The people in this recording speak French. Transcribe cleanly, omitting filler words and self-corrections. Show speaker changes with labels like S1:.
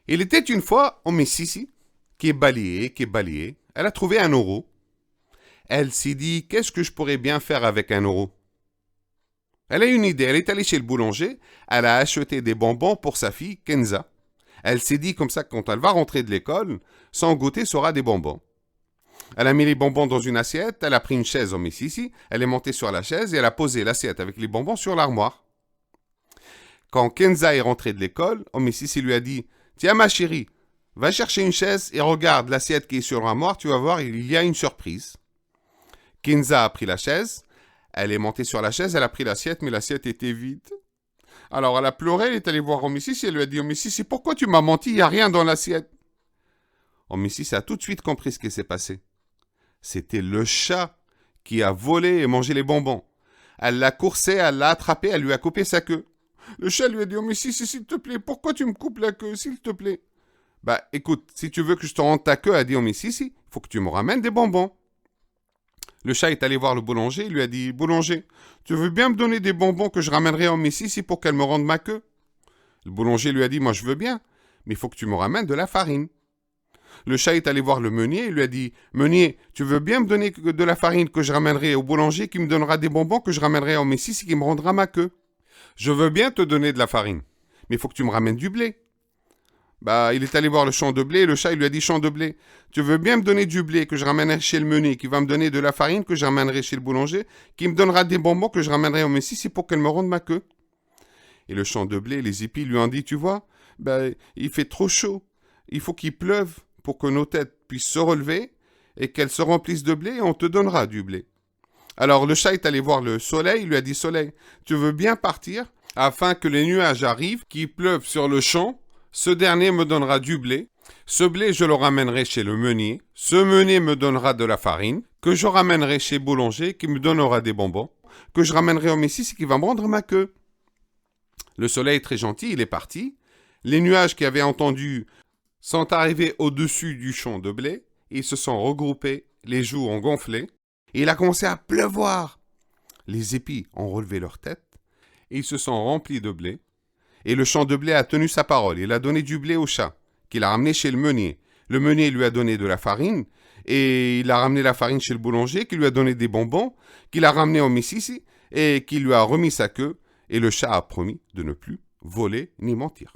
S1: Il était une fois au Mississippi, qui est balayé. Elle a trouvé 1 euro. Elle s'est dit, qu'est-ce que je pourrais bien faire avec 1 euro? Elle a une idée, elle est allée chez le boulanger, elle a acheté des bonbons pour sa fille, Kenza. Elle s'est dit comme ça, quand elle va rentrer de l'école, son goûter sera des bonbons. Elle a mis les bonbons dans une assiette, elle a pris une chaise au Mississippi, elle est montée sur la chaise et elle a posé l'assiette avec les bonbons sur l'armoire. Quand Kenza est rentrée de l'école, au Mississippi lui a dit « Tiens ma chérie, va chercher une chaise et regarde l'assiette qui est sur l'armoire, tu vas voir, il y a une surprise. » Kenza a pris la chaise, elle est montée sur la chaise, elle a pris l'assiette, mais l'assiette était vide. Alors elle a pleuré, elle est allée voir au Mississippi et elle lui a dit « Au Mississippi, pourquoi tu m'as menti, il n'y a rien dans l'assiette. » Au Mississippi a tout de suite compris ce qui s'est passé. C'était le chat qui a volé et mangé les bonbons. Elle l'a coursé, elle l'a attrapé, elle lui a coupé sa queue. Le chat lui a dit « Oh, mais s'il te plaît, pourquoi tu me coupes la queue, s'il te plaît ?» Bah, écoute, si tu veux que je te rende ta queue, a dit « Oh, mais il faut que tu me ramènes des bonbons. » Le chat est allé voir le boulanger, il lui a dit « Boulanger, tu veux bien me donner des bonbons que je ramènerai au Mississippi pour qu'elle me rende ma queue ?» Le boulanger lui a dit « Moi, je veux bien, mais il faut que tu me ramènes de la farine. » Le chat est allé voir le meunier et lui a dit « Meunier, tu veux bien me donner de la farine que je ramènerai au boulanger qui me donnera des bonbons que je ramènerai au Mississippi qui me rendra ma queue. » « Je veux bien te donner de la farine, mais il faut que tu me ramènes du blé. » Bah, il est allé voir le champ de blé et le chat il lui a dit « Champ de blé, tu veux bien me donner du blé que je ramènerai chez le meunier qui va me donner de la farine que je ramènerai chez le boulanger qui me donnera des bonbons que je ramènerai au Mississippi pour qu'elle me rende ma queue. » Et le champ de blé, les épis lui ont dit « Tu vois, bah, il fait trop chaud, il faut qu'il pleuve pour que nos têtes puissent se relever et qu'elles se remplissent de blé et on te donnera du blé. » Alors le chat est allé voir le soleil, il lui a dit « Soleil, tu veux bien partir afin que les nuages arrivent, qu'il pleuve sur le champ, ce dernier me donnera du blé, ce blé je le ramènerai chez le meunier, ce meunier me donnera de la farine, que je ramènerai chez boulanger qui me donnera des bonbons, que je ramènerai au Messie qui va me rendre ma queue. » Le soleil très gentil, il est parti, les nuages qui avaient entendu sont arrivés au-dessus du champ de blé, ils se sont regroupés, les joues ont gonflé, et il a commencé à pleuvoir. Les épis ont relevé leur tête, et ils se sont remplis de blé, et le champ de blé a tenu sa parole. Il a donné du blé au chat, qu'il a ramené chez le meunier. Le meunier lui a donné de la farine, et il a ramené la farine chez le boulanger, qui lui a donné des bonbons, qu'il a ramené au Mississippi, et qui lui a remis sa queue, et le chat a promis de ne plus voler ni mentir.